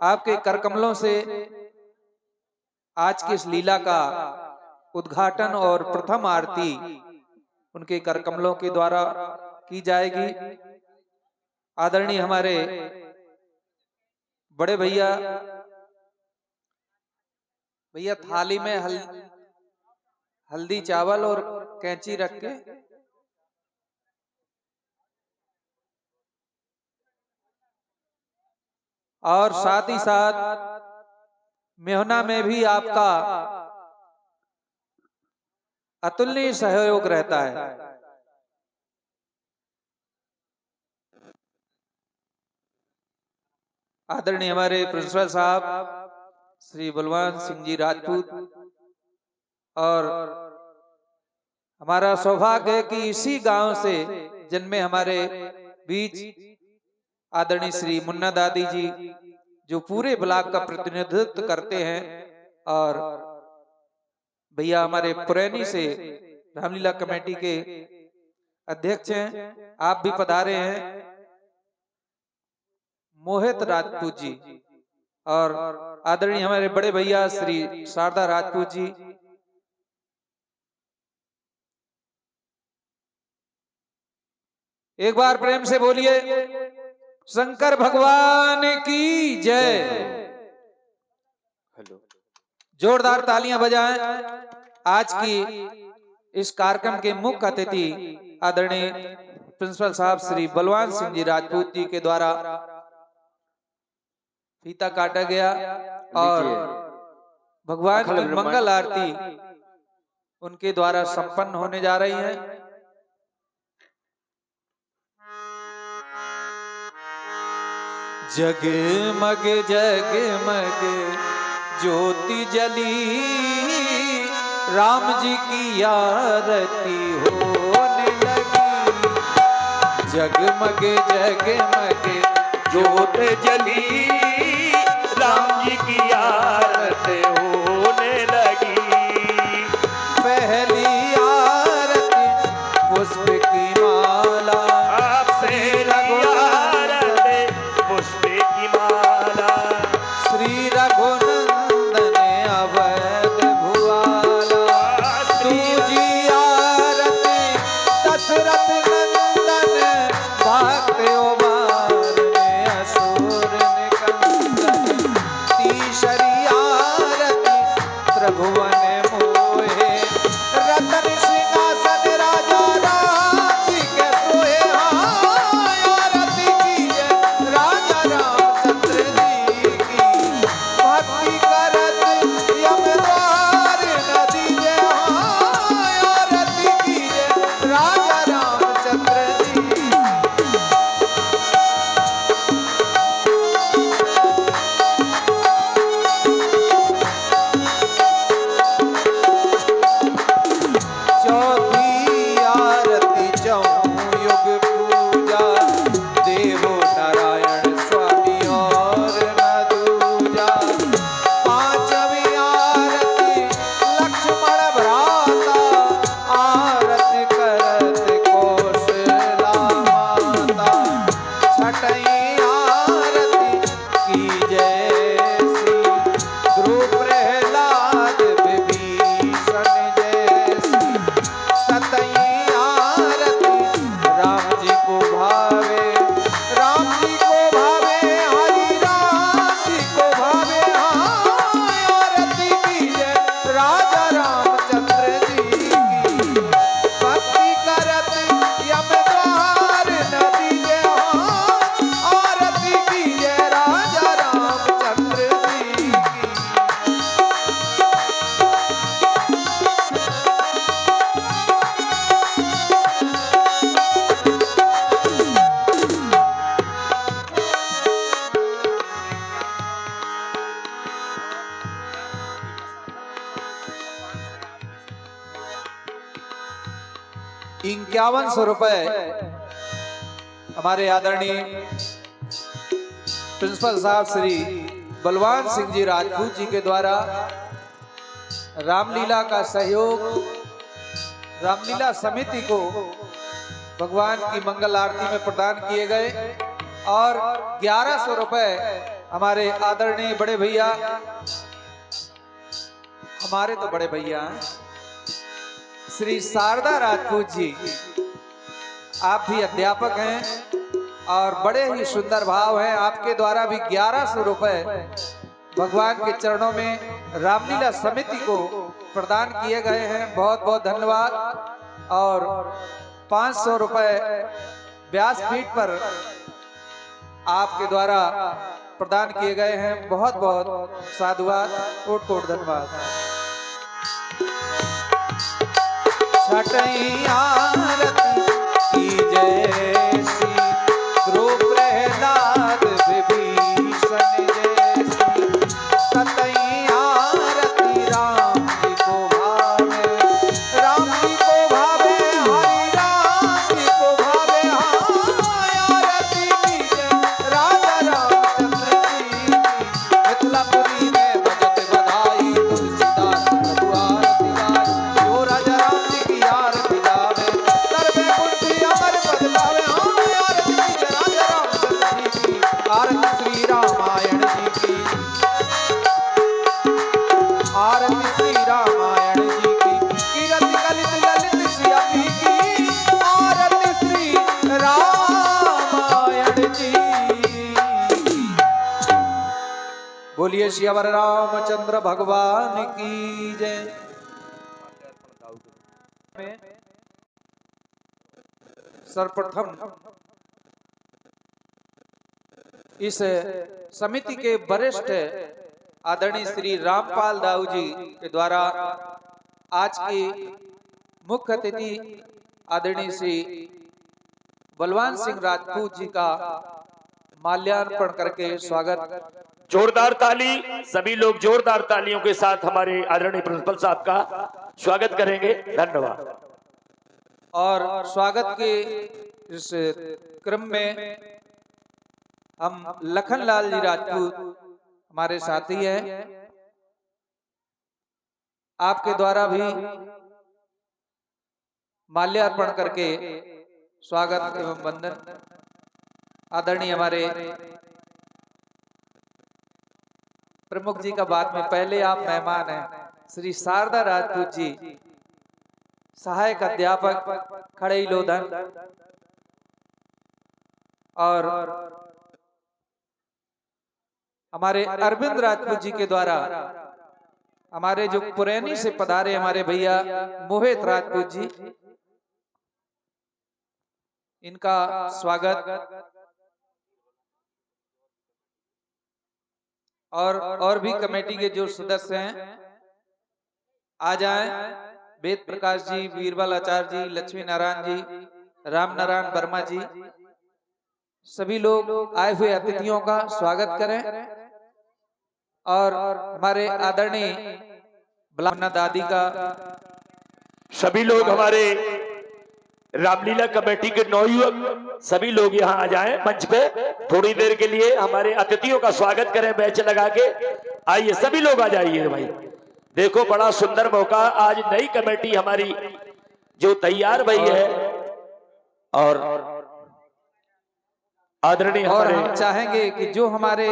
आपके करकमलों से आज की इस लीला का उद्घाटन और प्रथम आरती उनके करकमलों के द्वारा की जाएगी। आदरणीय हमारे बड़े भैया थाली में हल्दी चावल और कैंची रख के और साथ ही साथ मेहना में भी आपका अतुलनीय सहयोग रहता है। आदरणीय हमारे प्रिंसिपल साहब श्री बलवान सिंह जी राजपूत, और हमारा सौभाग्य है कि इसी गांव से जन्मे हमारे बीच आदरणीय श्री मुन्ना दादी जी, जो पूरे ब्लॉक का प्रतिनिधित्व करते हैं, और भैया हमारे पुरैनी से रामलीला कमेटी के अध्यक्ष हैं, आप भी पधारे हैं, मोहित राजपूत जी, और आदरणीय हमारे बड़े भैया श्री शारदा राजपूत जी। एक बार प्रेम से बोलिए शंकर भगवान की जय। जोरदार तालियां बजाएं। आज की इस कार्यक्रम के मुख्य अतिथि आदरणीय प्रिंसिपल साहब श्री बलवान सिंह जी राजपूत जी के द्वारा फीता काटा गया और भगवान की मंगल आरती उनके द्वारा संपन्न होने जा रही है। जगमग जगमग ज्योति जली, राम जी की आरती होने लगी। जगमग जगमग ज्योति जली, राम जी की आरती होने लगी। पहली आरती पुष्प की माला, आपसे पुष्प की माला। श्री रघुनंदन अवध भुआला, तुझी आरती दशरथ नंदन। भक्त उबारने असुर निकंदन, तीसरी आरती त्रिभुवन मोहे। रतन सिंहासन राजा राम जी के सोहे। आरती कीजिए राजा रामचंद्र जी की, भक्ति करत यमद्वार न दीजिए। आरती कीजिए राजा रामचंद्र जी। चौथी आरती चौं युग पूजा, देवो नारायण स्वामी और न दूजा। पांचवी आरती लक्ष्मण भ्राता, आरती करत कौशला माता। छठी आरती की जैसी, ध्रुव प्रहलाद विभीषण जैसी। सतई आरती राम जी को भावे, राम जी को भावे, हरि राम जी को भावे। आरती कीजिए राजा रामचंद्र जी की, भक्ति करत यमद्वार न दीजिए। आरती कीजिए राजा रामचंद्र जी की। ₹51 हमारे आदरणीय प्रिंसिपल साहब श्री बलवान सिंह जी राजपूत जी के द्वारा रामलीला का सहयोग रामलीला समिति को भगवान की मंगल आरती में प्रदान किए गए और ₹1100 हमारे आदरणीय बड़े भैया, हमारे तो बड़े भैया हैं, श्री शारदा राजपूत जी, आप भी अध्यापक हैं और बड़े ही सुंदर भाव हैं। आपके द्वारा भी 1100 रुपए भगवान के चरणों में रामलीला समिति को प्रदान किए गए हैं। बहुत बहुत धन्यवाद। और 500 रुपए व्यासपीठ पर आपके द्वारा प्रदान किए गए हैं। बहुत बहुत साधुवाद, कोट कोट धन्यवाद। छठई आरती की जय श्री ध्रुव प्रहलाद विभीषण जैसी। सतई आरती राम जी को भावे, राम जी को भावे, हरि राम जी को भावे। आरती की जय राजा रामचंद्र जी की। मिथिलापुरी में बजत बधाई, तुलसीदास प्रभु आरती गाय। जो राजा राम जी की आरती गावे, सर्वे कुंठी अमर पद पावे। आरती की जय राजा रामचंद्र जी की। आरती श्री रामायण जी की, आरती श्री रामायण जी की। कीरति कलित ललित श्यामी की, आरती श्री रामायण जी। बोलिए श्यावर रामचंद्र भगवान की जय। सर्वप्रथम इस समिति के वरिष्ठ आदरणीय श्री रामपाल दाऊ जी के द्वारा आज की मुख्य अतिथि आदरणीय श्री बलवान सिंह राजपूत जी का माल्यार्पण करके स्वागत। जोरदार ताली, सभी लोग जोरदार तालियों के साथ हमारे आदरणीय प्रिंसिपल साहब का स्वागत करेंगे। धन्यवाद। और स्वागत के इस क्रम में हम लखनलाल जी राजपूत हमारे साथी हैं, आपके द्वारा भी माल्यार्पण करके स्वागत एवं वंदन। आदरणीय हमारे प्रमुख जी का बाद में, पहले आप मेहमान हैं, श्री शारदा राजपूत जी, सहायक अध्यापक खड़ई लोधन। और हमारे अरविंद राजपूत जी के द्वारा हमारे जो पुरैनी से पधारे हमारे भैया मोहित राजपूत जी, इनका स्वागत। और भी कमेटी के जो सदस्य हैं आ जाएं। वेद प्रकाश जी, बीरबल आचार्य जी, लक्ष्मी नारायण जी, राम नारायण वर्मा जी, सभी लोग आए हुए अतिथियों का स्वागत करें। और हमारे आदरणीय मुन्ना दादी का, सभी लोग हमारे रामलीला कमेटी के नवयुवक सभी लोग यहाँ आ जाएं मंच पे। थोड़ी देर के लिए हमारे अतिथियों का स्वागत करें बेंच लगा के। आइए सभी लोग आ जाइए भाई। देखो बड़ा सुंदर मौका, आज नई कमेटी हमारी जो तैयार भई है। और आदरणीय और हम चाहेंगे कि जो हमारे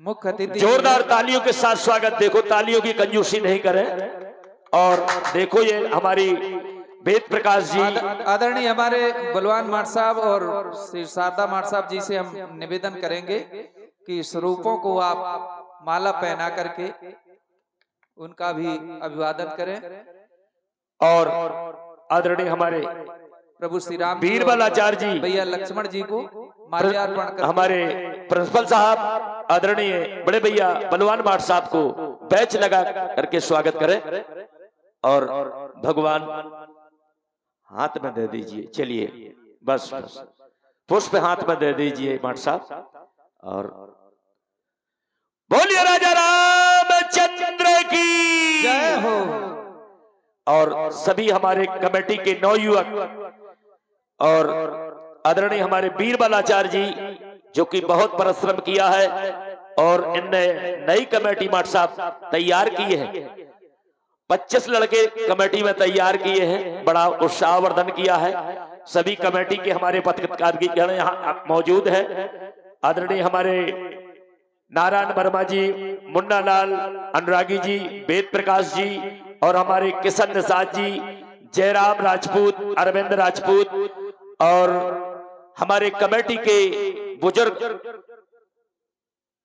मुख्य अतिथि, जोरदार तालियों के साथ स्वागत। देखो तालियों की कंजूसी नहीं करें। और देखो ये हमारी वेद प्रकाश जी, आदरणीय हमारे बलवान माट साहब और श्री शारदा माट साहब जी से हम निवेदन करेंगे कि स्वरूपों को आप माला पहना करके उनका भी अभिवादन करें। और आदरणीय हमारे प्रभु श्री राम बीरबल आचार्य जी, भैया लक्ष्मण जी को माल्यार्पण करके, हमारे प्रिंसिपल साहब आदरणीय बड़े भैया बलवान माट साहब को बैच लगा करके स्वागत करें। और भगवान हाथ में दे दीजिए। चलिए बस बस पुष्प हाथ में दे दीजिए माट साहब। और बोलिए राजा रामचंद्र की जय हो। और सभी हमारे कमेटी के नवयुवक और आदरणीय हमारे बीरबल आचार्य जी, जो कि बहुत परिश्रम किया है और इनने नई कमेटी माट साहब तैयार की है। 25 लड़के कमेटी में तैयार किए हैं, बड़ा उत्साहवर्धन किया है। सभी कमेटी के हमारे पत्रकार यहाँ मौजूद है। आदरणीय हमारे नारायण वर्मा जी, मुन्ना लाल, अनुरागी जी, वेद प्रकाश जी और हमारे किशन निषाद जी, जयराम राजपूत, अरविंद राजपूत और हमारे कमेटी के बुजुर्ग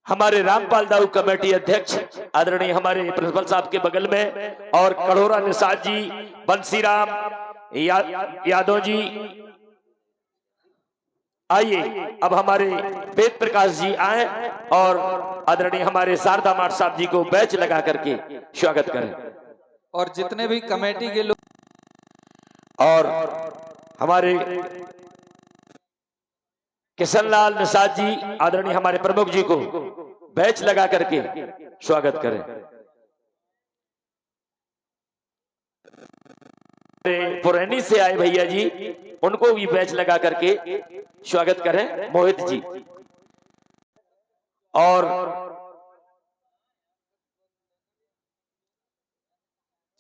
हमारे रामपाल दाऊ कमेटी अध्यक्ष आदरणीय हमारे प्रिंसिपल साहब के बगल में और कड़ोरा निषाद जी, बंसीराम यादव जी। आइए अब हमारे वेद प्रकाश जी आए और आदरणीय हमारे शारदा माठ साहब जी को बैच लगा करके स्वागत करें। और जितने भी कमेटी के लोग और हमारे किशनलाल निषाद जी आदरणीय हमारे प्रमुख जी को बैच लगा करके स्वागत करें। पुरैनी से आए भैया जी, उनको भी बैच लगा करके स्वागत करें। मोहित जी और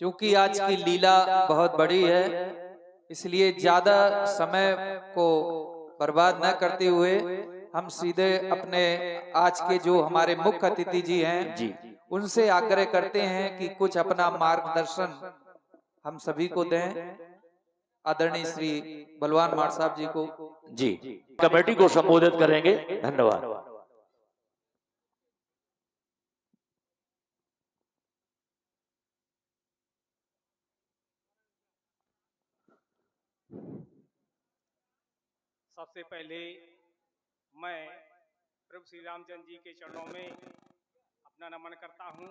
क्योंकि आज की लीला बहुत बड़ी है, इसलिए ज्यादा समय को बर्बाद न करते हुए हम सीधे अपने आज के जो हमारे मुख्य अतिथि जी हैं जी उनसे आग्रह करते हैं कि कुछ अपना मार्गदर्शन हम सभी को दें। आदरणीय श्री बलवान माठ साहब जी को जी कमेटी को संबोधित करेंगे। धन्यवाद। सबसे पहले मैं प्रभु श्री रामचंद्र जी के चरणों में अपना नमन करता हूँ।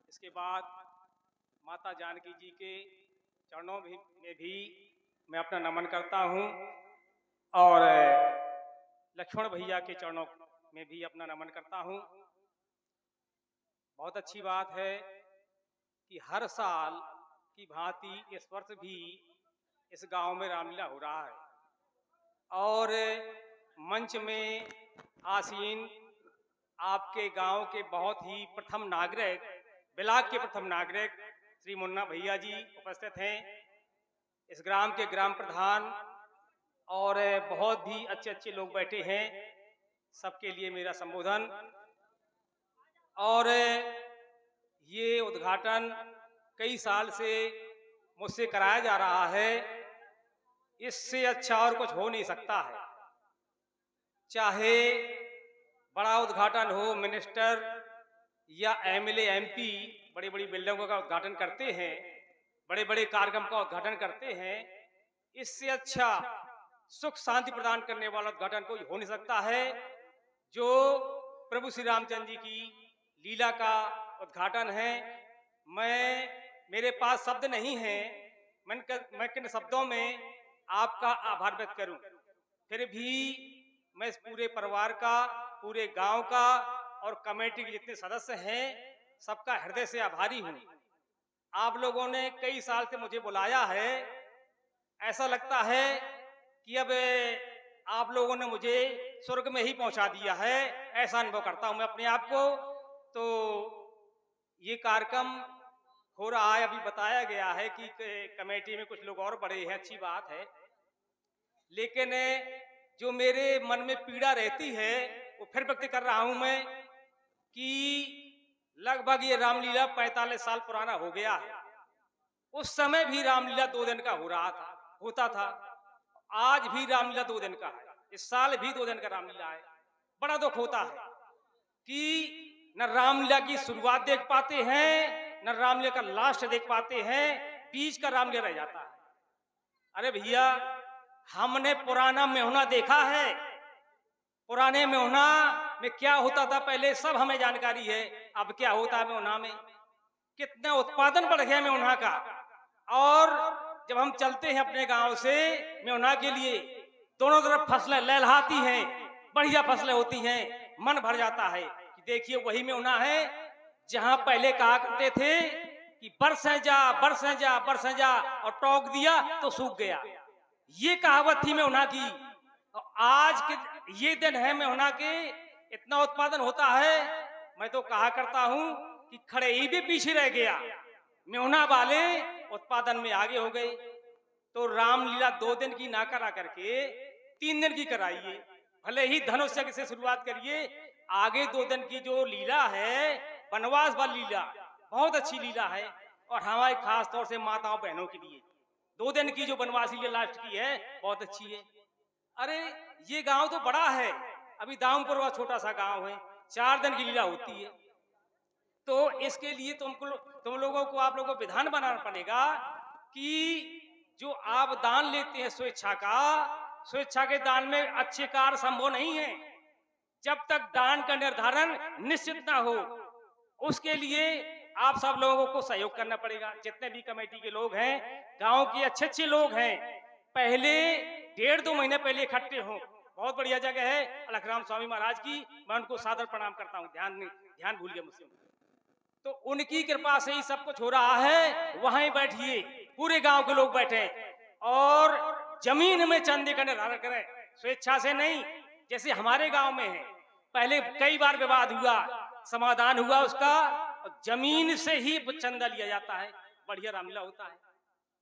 इसके बाद माता जानकी जी के चरणों में भी मैं अपना नमन करता हूँ और लक्ष्मण भैया के चरणों में भी अपना नमन करता हूँ। बहुत अच्छी बात है कि हर साल की भांति इस वर्ष भी इस गांव में रामलीला हो रहा है और मंच में आसीन आपके गांव के बहुत ही प्रथम नागरिक, बिलाग के प्रथम नागरिक श्री मुन्ना भैया जी उपस्थित हैं। इस ग्राम के ग्राम प्रधान और बहुत भी अच्छे अच्छे लोग बैठे हैं। सबके लिए मेरा संबोधन। और ये उद्घाटन कई साल से मुझसे कराया जा रहा है। इससे अच्छा और कुछ हो नहीं सकता है। चाहे बड़ा उद्घाटन हो, मिनिस्टर या एमएलए एमपी बड़ी बड़ी बिल्डिंगों का उद्घाटन करते हैं, बड़े बड़े कार्यक्रम का उद्घाटन करते हैं, इससे अच्छा सुख शांति प्रदान करने वाला उद्घाटन कोई हो नहीं सकता है जो प्रभु श्री रामचंद्र जी की लीला का उद्घाटन है। मेरे पास शब्द नहीं है, मैं किन शब्दों में आपका आभार व्यक्त करूं। फिर भी मैं इस पूरे परिवार का, पूरे गांव का और कमेटी के जितने सदस्य हैं सबका हृदय से आभारी हूं। आप लोगों ने कई साल से मुझे बुलाया है। ऐसा लगता है कि अब आप लोगों ने मुझे स्वर्ग में ही पहुंचा दिया है, ऐसा अनुभव करता हूं मैं अपने आप को। तो ये कार्यक्रम हो रहा है, अभी बताया गया है कि कमेटी में कुछ लोग और बड़े हैं, अच्छी बात है। लेकिन जो मेरे मन में पीड़ा रहती है वो फिर व्यक्त कर रहा हूं मैं कि लगभग ये रामलीला 45 साल पुराना हो गया है। उस समय भी रामलीला 2 दिन का होता था। आज भी रामलीला 2 दिन का है। इस साल भी 2 दिन का रामलीला है। बड़ा दुख होता है कि न रामलीला की शुरुआत देख पाते हैं, न रामलीला का लास्ट देख पाते हैं, बीच का रामलीला रह जाता है। अरे भैया, हमने पुराना मेहुना देखा है। पुराने मेहुना में क्या होता था पहले सब हमें जानकारी है। अब क्या होता है मेहुना में, कितना उत्पादन बढ़ गया मेहुना का। और जब हम चलते हैं अपने गांव से मेहुना के लिए, दोनों तरफ फसलें लहलहाती हैं, बढ़िया फसलें होती हैं, मन भर जाता है कि देखिए वही मेहुना है जहां पहले कहा करते थे कि बरसें जा बरसें जा बरसें जा और टोक दिया तो सूख गया। ये कहावत थी मेहुना की। और आज के ये दिन है मेहुना के, इतना उत्पादन होता है। मैं तो कहा करता हूं कि खड़े ही भी पीछे रह गया, मेहुना वाले उत्पादन में आगे हो गए। तो रामलीला 2 दिन की ना करा करके 3 दिन की कराइए। भले ही धनुष से शुरुआत करिए, आगे 2 दिन की जो लीला है, वनवास वाली लीला, बहुत अच्छी लीला है। और हमारे खास तौर से माताओं बहनों के लिए 2 दिन की जो वनवासी लीला लास्ट की है, बहुत अच्छी है। अरे ये गांव तो बड़ा है, अभी दामपुर वह छोटा सा गांव है, 4 दिन की लीला होती है। तो इसके लिए तुम लोगों को, आप लोगों को विधान बनाना पड़ेगा कि जो आप दान लेते हैं स्वेच्छा का, स्वेच्छा के दान में अच्छे कार्य संभव नहीं है जब तक दान का निर्धारण निश्चित ना हो। उसके लिए आप सब लोगों को सहयोग करना पड़ेगा। जितने भी कमेटी के लोग हैं, गांव के अच्छे अच्छे लोग हैं, पहले 1.5-2 महीने पहले इकट्ठे हों। बहुत बढ़िया जगह है अलखराम स्वामी महाराज की, मैं उनको सादर प्रणाम करता हूँ। ध्यान भूल गया मुझसे। तो उनकी कृपा से ही सब कुछ हो रहा है। वहीं बैठिए, पूरे गांव के लोग बैठे और जमीन में चंदे का निर्धारण करें, स्वेच्छा से नहीं। जैसे हमारे गांव में है, पहले कई बार विवाद हुआ, समाधान हुआ उसका, जमीन से ही चंदा लिया जाता है, बढ़िया रामलीला होता है।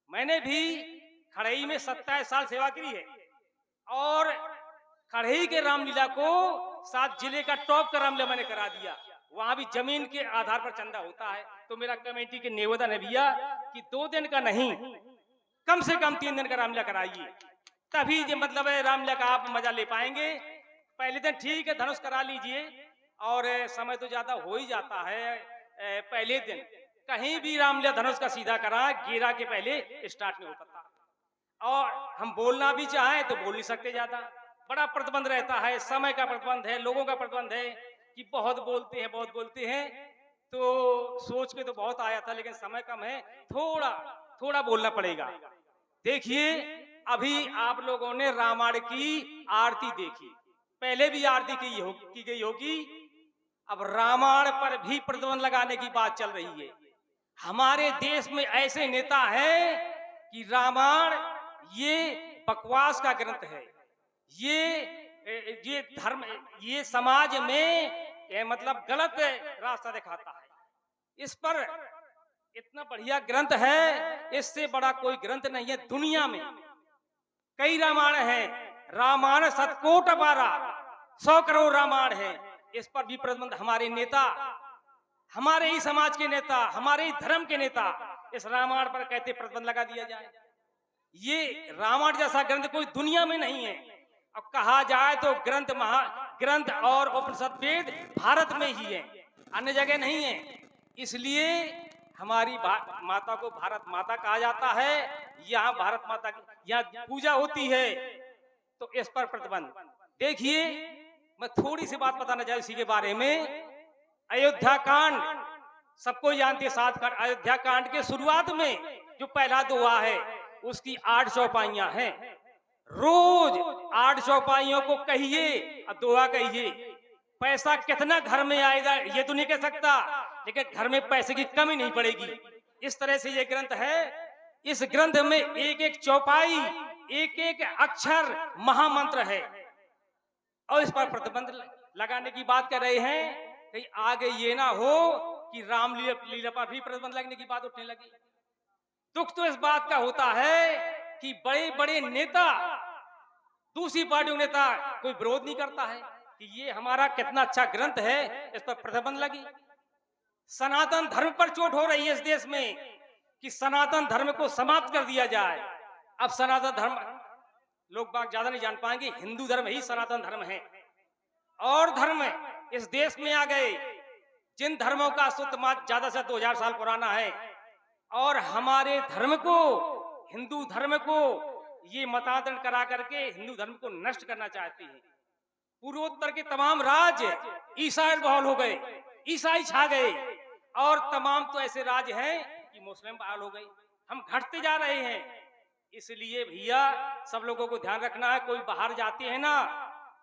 मैंने भी खड़ई में 27 साल सेवा की है और खड़ई के रामलीला को 7 जिले का टॉप का रामलीला मैंने करा दिया। वहां भी जमीन के आधार पर चंदा होता है। तो मेरा कमेटी के निवेदन है भैया कि 2 दिन का नहीं, कम से कम 3 दिन का रामलीला कराइए, तभी जो मतलब है रामलीला का आप मजा ले पाएंगे। पहले दिन ठीक है धनुष करा लीजिए, और समय तो ज्यादा हो ही जाता है। पहले दिन कहीं भी रामलीला धनुष का सीधा करा, गेरा के पहले स्टार्ट नहीं हो पाता। और हम बोलना भी चाहें तो बोल नहीं सकते, ज्यादा बड़ा प्रतिबंध रहता है, समय का प्रतिबंध है, लोगों का प्रतिबंध है कि बहुत बोलते हैं। तो सोच के तो बहुत आया था, लेकिन समय कम है, थोड़ा बोलना पड़ेगा। देखिए अभी आप लोगों ने रामायण की आरती देखी, पहले भी आरती की गई होगी। अब रामायण पर भी प्रतिबंध लगाने की बात चल रही है। हमारे देश में ऐसे नेता हैं कि रामायण ये बकवास का ग्रंथ है, ये धर्म, ये समाज में मतलब गलत रास्ता दिखाता है। इस पर इतना बढ़िया ग्रंथ है, इससे बड़ा कोई ग्रंथ नहीं है दुनिया में। कई रामायण है, रामायण शतकोट 100 करोड़ रामायण है। इस पर भी प्रतिबंध हमारे नेता, हमारे ही समाज के नेता, हमारे ही धर्म के नेता इस रामायण पर कहते प्रतिबंध लगा दिया जाए। ये रामायण जैसा ग्रंथ कोई दुनिया में नहीं है। अब कहा जाए तो ग्रंथ और उपनिषद वेद भारत में ही है, अन्य जगह नहीं है। इसलिए हमारी माता को भारत माता कहा जाता है। यहाँ भारत माता की यहाँ पूजा होती है, तो इस पर प्रतिबंध। देखिए मैं थोड़ी सी बात बताना चाहूँ इसी के बारे में। अयोध्या कांड सबको जानते हैं, 7 कांड। अयोध्या कांड के शुरुआत में जो पहला दोहा है उसकी 8 चौपाइयां हैं। रोज 8 चौपाइयों को कहिए और दोहा कहिए। पैसा कितना घर में आएगा ये तो नहीं कह सकता, लेकिन घर में पैसे की कमी नहीं पड़ेगी। इस तरह से ये ग्रंथ है। इस ग्रंथ में एक एक चौपाई, एक एक अक्षर महामंत्र है, और इस पर प्रतिबंध लगाने की बात कर रहे हैं। कहीं आगे ये ना हो कि रामलीला पर भी प्रतिबंध लगने की बात उठने लगी। दुख तो इस बात का होता है कि बड़े बड़े नेता, दूसरी पार्टियों नेता कोई विरोध नहीं करता है कि ये हमारा कितना अच्छा ग्रंथ है, इस पर प्रतिबंध लगी। सनातन धर्म पर चोट हो रही है इस देश में कि सनातन धर्म को समाप्त कर दिया जाए। अब सनातन धर्म लोग बाग ज्यादा नहीं जान पाएंगे, हिंदू धर्म ही सनातन धर्म है। और धर्म इस देश में आ गए जिन धर्मों का अस्तित्व ज्यादा से 2000 साल पुराना है, और हमारे धर्म को, हिंदू धर्म को ये मतांतरण करा करके हिंदू धर्म को नष्ट करना चाहते हैं। पूर्वोत्तर के तमाम राज्य ईसाई बहाल हो गए, ईसाई छा गए, और तमाम तो ऐसे राज्य हैं कि मुस्लिम बहाल हो गए। हम घटते जा रहे हैं। इसलिए भैया सब लोगों को ध्यान रखना है। कोई बाहर जाते हैं ना,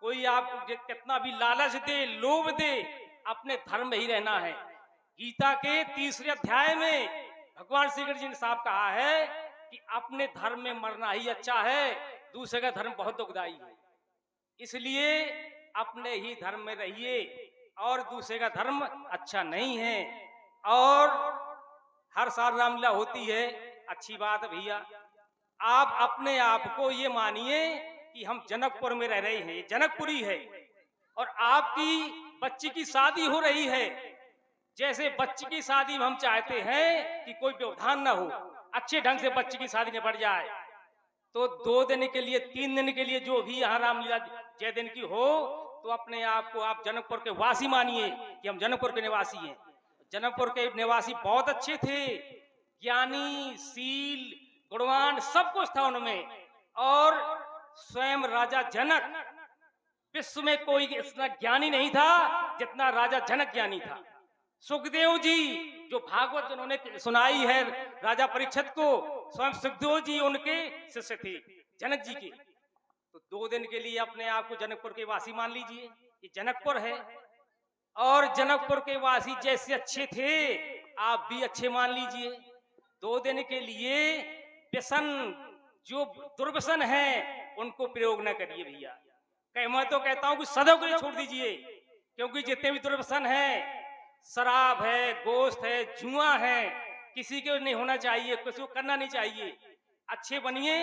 कोई आपको कितना भी लालच दे, लोभ दे, अपने धर्म में ही रहना है। गीता के 3रे अध्याय में भगवान श्री कृष्ण जी ने साफ कहा है कि अपने धर्म में मरना ही अच्छा है, दूसरे का धर्म बहुत दुखदाई है। इसलिए अपने ही धर्म में रहिए, और दूसरे का धर्म अच्छा नहीं है। और हर साल रामलीला होती है, अच्छी बात है भैया। आप अपने आप को ये मानिए कि हम जनकपुर में रह रहे हैं, जनकपुरी है, और आपकी बच्ची की शादी हो रही है। जैसे बच्ची की शादी में हम चाहते हैं कि कोई व्यवधान ना हो, अच्छे ढंग से बच्ची की शादी निपट जाए, तो 2 दिन के लिए 3 दिन के लिए जो भी यहाँ रामलीला जय दिन की हो, तो अपने आप को आप जनकपुर के वासी मानिए कि हम जनकपुर के निवासी हैं। जनकपुर के निवासी बहुत अच्छे थे, ज्ञानी, शील, गुणवान सब कुछ था उनमें। और स्वयं राजा जनक, विश्व में कोई इतना ज्ञानी नहीं था जितना राजा जनक ज्ञानी था। सुखदेव जी जो भागवत जिन्होंने सुनाई है राजा परीक्षित को, स्वयं सुखदेव जी उनके शिष्य थे जनक जी के। तो 2 दिन के लिए अपने आप को जनकपुर के वासी मान लीजिए, ये जनकपुर है। और जनकपुर के वासी जैसे अच्छे थे आप भी अच्छे मान लीजिए। 2 दिन के लिए व्यसन, जो दुर्व्यसन है उनको प्रयोग न करिए भैया। मैं तो कहता हूं कि सदैव के लिए छोड़ दीजिए, क्योंकि जितने भी दुर्व्यसन है, शराब है, गोश्त है, जुआ है, किसी को नहीं होना चाहिए, किसी को करना नहीं चाहिए। अच्छे बनिए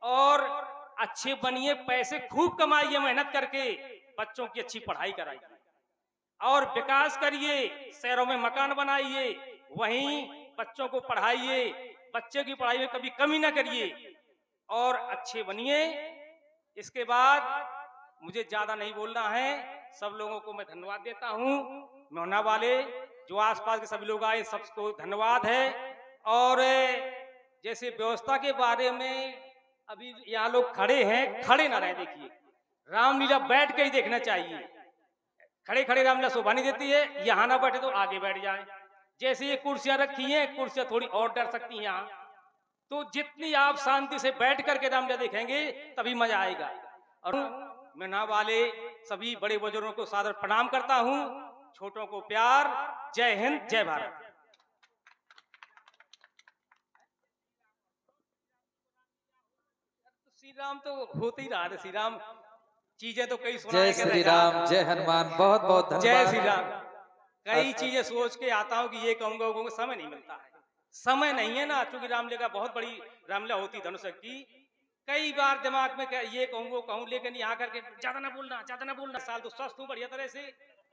और अच्छे बनिए, पैसे खूब कमाइए मेहनत करके, बच्चों की अच्छी पढ़ाई कराइए और विकास करिए, शहरों में मकान बनाइए, वहीं बच्चों को पढ़ाइए, बच्चे की पढ़ाई में कभी कमी ना करिए और अच्छे बनिए। इसके बाद मुझे ज्यादा नहीं बोलना है, सब लोगों को मैं धन्यवाद देता हूं। मोहना वाले जो आसपास के सभी लोग आए सबको धन्यवाद है। और जैसे व्यवस्था के बारे में अभी यहाँ लोग खड़े हैं, खड़े ना रहे, देखिए रामलीला बैठ के ही देखना चाहिए। खड़े खड़े रामलीला शोभा नहीं देती है, यहाँ ना बैठे तो आगे बैठ जाए। जैसे ये कुर्सियां रखी हैं, कुर्सियां थोड़ी और डर सकती हैं यहाँ, तो जितनी आप शांति से बैठ करके रामलीला देखेंगे तभी मजा आएगा। और मैं ना वाले सभी बड़े बुजुर्गों को सादर प्रणाम करता हूँ, छोटों को प्यार। जय हिंद, जय भारत। श्री राम तो होते ही रहा है, श्री राम चीजें तो कई सुनाए। जय श्री राम, जय हनुमान, बहुत बहुत जय धन्यवाद। श्री राम। कई चीजें सोच के आता हूँ कि ये कहूंगा, वो समय नहीं मिलता है, समय नहीं है ना, क्योंकि रामलीला बहुत बड़ी रामलीला होती धनुष की। कई बार दिमाग में ये कहूँ कहूँ, लेकिन यहाँ करके ज्यादा ना बोलना, ज्यादा ना बोलना। साल तो स्वस्थ हूँ बढ़िया तरह से,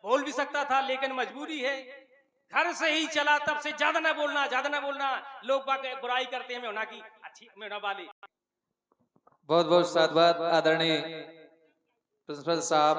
बोल भी सकता था, लेकिन मजबूरी है, घर से ही चला तब से ज्यादा ना बोलना, ज्यादा ना बोलना। लोग बाकी बुराई करते हैं मेहना की, अच्छी मेहना वाली। बहुत बहुत साधुवाद आदरणीय प्रिंसिपल साहब।